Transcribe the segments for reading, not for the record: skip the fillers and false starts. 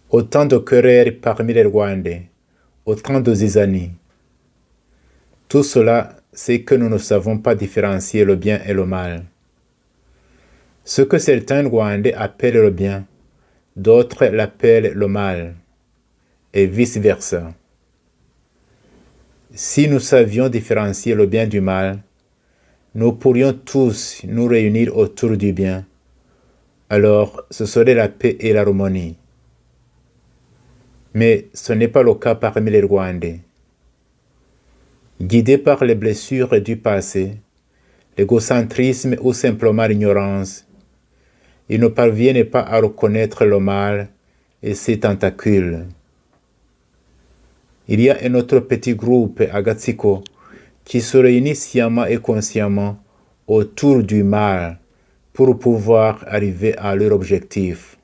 Autant de querelles parmi les Rwandais, autant de zizanie. Tout cela, c'est que nous ne savons pas différencier le bien et le mal. Ce que certains Rwandais appellent le bien, d'autres l'appellent le mal, et vice-versa. Si nous savions différencier le bien du mal, nous pourrions tous nous réunir autour du bien. Alors, ce serait la paix et l'harmonie. Mais ce n'est pas le cas parmi les Rwandais. Guidés par les blessures du passé, l'égocentrisme ou simplement l'ignorance, ils ne parviennent pas à reconnaître le mal et ses tentacules. Il y a un autre petit groupe à Gatsiko qui se réunit sciemment et consciemment autour du mal pour pouvoir arriver à leur objectif.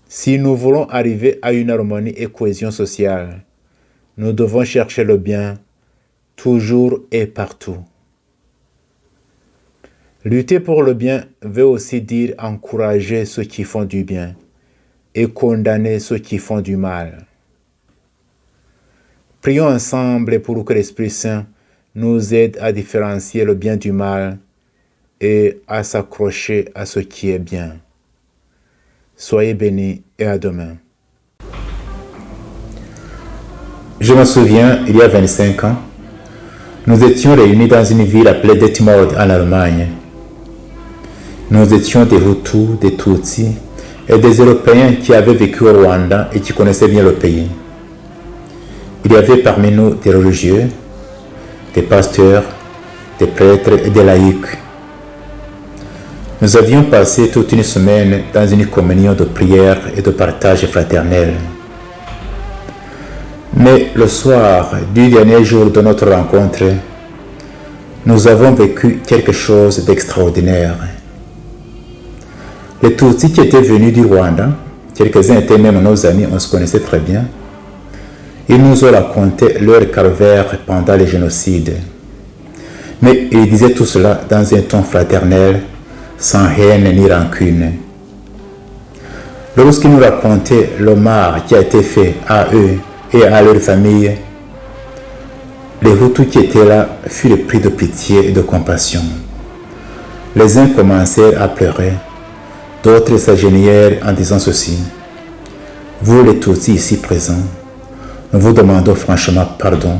Si nous voulons arriver à une harmonie et cohésion sociale, nous devons chercher le bien toujours et partout. Lutter pour le bien veut aussi dire encourager ceux qui font du bien et condamner ceux qui font du mal. Prions ensemble pour que l'Esprit Saint nous aide à différencier le bien du mal et à s'accrocher à ce qui est bien. Soyez bénis et à demain. Je me souviens, il y a 25 ans, nous étions réunis dans une ville appelée Detmold en Allemagne. Nous étions des Hutus, des Tutsis et des Européens qui avaient vécu au Rwanda et qui connaissaient bien le pays. Il y avait parmi nous des religieux, des pasteurs, des prêtres et des laïcs. Nous avions passé toute une semaine dans une communion de prière et de partage fraternel. Mais le soir du dernier jour de notre rencontre, nous avons vécu quelque chose d'extraordinaire. Les Tutsis qui étaient venus du Rwanda, quelques-uns étaient même nos amis, on se connaissait très bien, ils nous ont raconté leur calvaire pendant les génocides. Mais ils disaient tout cela dans un ton fraternel, sans haine ni rancune. Lorsqu'ils nous racontaient le mal qui a été fait à eux et à leur famille, les Hutus qui étaient là furent pris de pitié et de compassion. Les uns commencèrent à pleurer, d'autres s'agenouillèrent en disant ceci: vous les Tutsis ici présents, nous vous demandons franchement pardon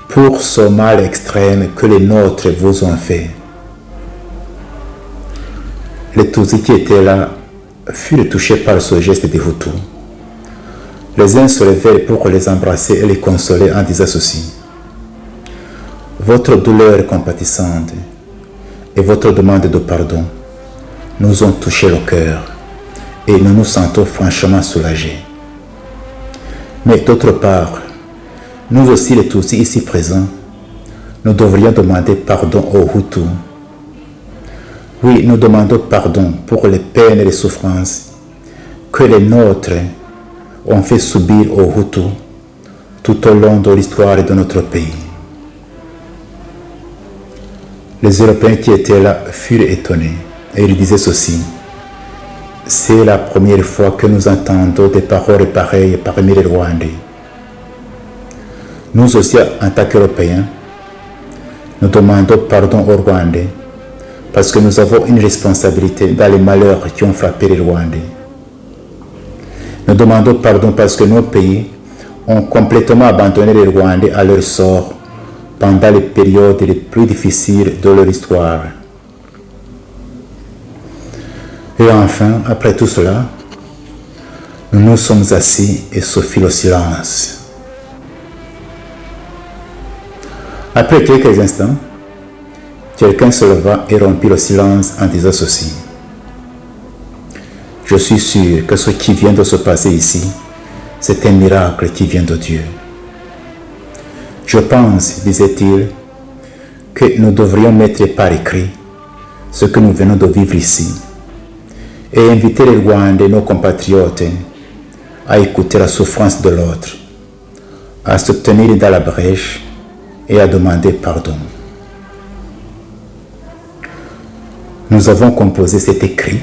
pour ce mal extrême que les nôtres vous ont fait. Les Tutsis qui étaient là furent touchés par ce geste des Hutus. Les uns se levèrent pour les embrasser et les consoler en disant ceci: votre douleur compatissante et votre demande de pardon nous ont touché le cœur et nous nous sentons franchement soulagés. Mais d'autre part, nous aussi les Tutsis ici présents, nous devrions demander pardon aux Hutus. Oui, nous demandons pardon pour les peines et les souffrances que les nôtres ont fait subir aux Hutus tout au long de l'histoire de notre pays. Les Européens qui étaient là furent étonnés et ils disaient ceci: c'est la première fois que nous entendons des paroles pareilles parmi les Rwandais. Nous aussi, en tant qu'Européens, nous demandons pardon aux Rwandais parce que nous avons une responsabilité dans les malheurs qui ont frappé les Rwandais. Nous demandons pardon parce que nos pays ont complètement abandonné les Rwandais à leur sort pendant les périodes les plus difficiles de leur histoire. Et enfin, après tout cela, nous nous sommes assis et se fit le silence. Après quelques instants, quelqu'un se leva et rompit le silence en disant ceci: je suis sûr que ce qui vient de se passer ici, c'est un miracle qui vient de Dieu. Je pense, disait-il, que nous devrions mettre par écrit ce que nous venons de vivre ici et inviter les Rwandais, nos compatriotes, à écouter la souffrance de l'autre, à se tenir dans la brèche et à demander pardon. Nous avons composé cet écrit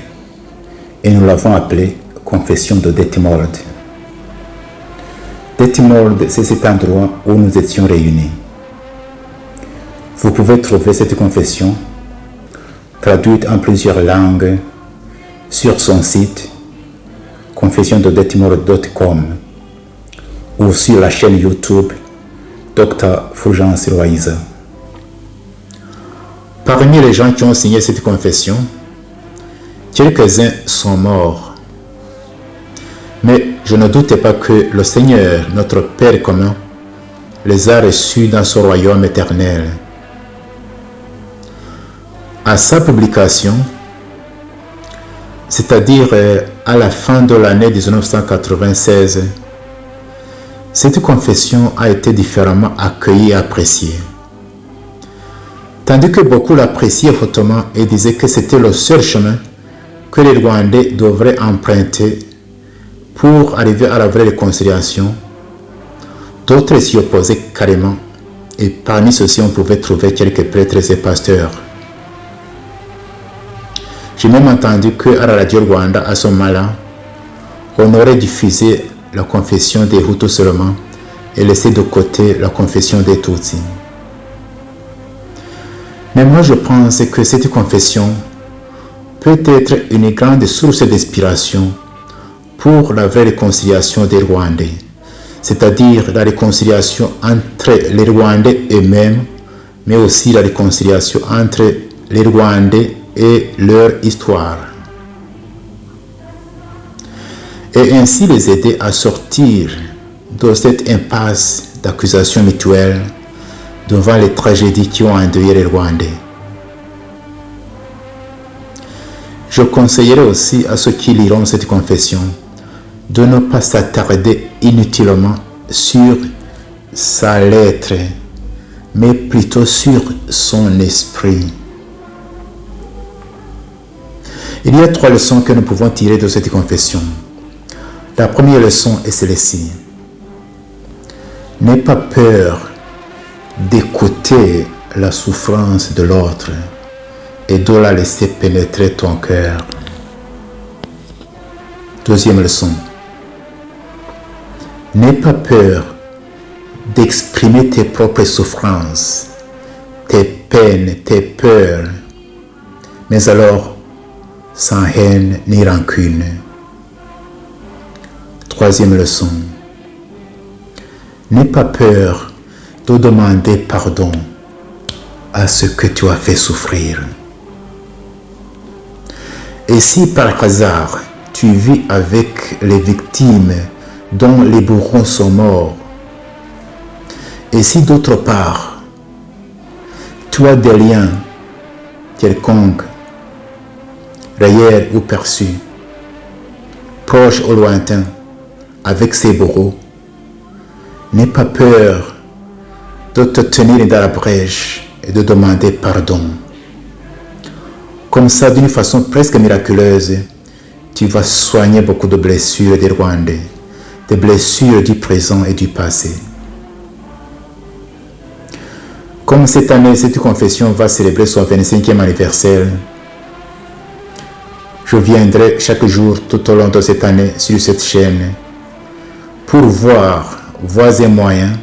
et nous l'avons appelée confession de Detmold. Detmold, c'est cet endroit où nous étions réunis. Vous pouvez trouver cette confession traduite en plusieurs langues sur son site confessiondedetmold.com ou sur la chaîne YouTube Dr Fulgence Loïza. Parmi les gens qui ont signé cette confession, quelques-uns sont morts. Mais je ne doute pas que le Seigneur, notre Père commun, les a reçus dans son royaume éternel. À sa publication, c'est-à-dire à la fin de l'année 1996, cette confession a été différemment accueillie et appréciée. Tandis que beaucoup l'appréciaient hautement et disaient que c'était le seul chemin que les Rwandais devraient emprunter pour arriver à la vraie réconciliation, d'autres s'y opposaient carrément, et parmi ceux-ci on pouvait trouver quelques prêtres et pasteurs. J'ai même entendu qu'à la radio Rwanda, à ce moment-là, on aurait diffusé la confession des Hutus seulement et laissé de côté la confession des Tutsis. Mais moi je pense que cette confession peut être une grande source d'inspiration pour la vraie réconciliation des Rwandais, c'est-à-dire la réconciliation entre les Rwandais eux-mêmes, mais aussi la réconciliation entre les Rwandais et leur histoire. Et ainsi les aider à sortir de cette impasse d'accusations mutuelles devant les tragédies qui ont endeuillé les Rwandais. Je conseillerais aussi à ceux qui liront cette confession de ne pas s'attarder inutilement sur sa lettre, mais plutôt sur son esprit. Il y a 3 leçons que nous pouvons tirer de cette confession. La première leçon est celle-ci. N'aie pas peur d'écouter la souffrance de l'autre et de la laisser pénétrer ton cœur. Deuxième leçon. N'aie pas peur d'exprimer tes propres souffrances, tes peines, tes peurs, mais alors sans haine ni rancune. Troisième leçon. N'aie pas peur de demander pardon à ceux que tu as fait souffrir. Et si par hasard tu vis avec les victimes dont les bourreaux sont morts, et si d'autre part tu as des liens quelconques, réels ou perçus, proches ou lointains, avec ces bourreaux, n'aie pas peur de te tenir dans la brèche et de demander pardon. Comme ça, d'une façon presque miraculeuse, tu vas soigner beaucoup de blessures des Rwandais, des blessures du présent et du passé. Comme cette année, cette confession va célébrer son 25e anniversaire, je viendrai chaque jour tout au long de cette année sur cette chaîne pour voir voies et moyens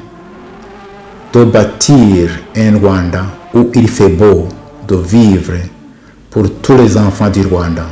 de bâtir un Rwanda où il fait beau de vivre pour tous les enfants du Rwanda.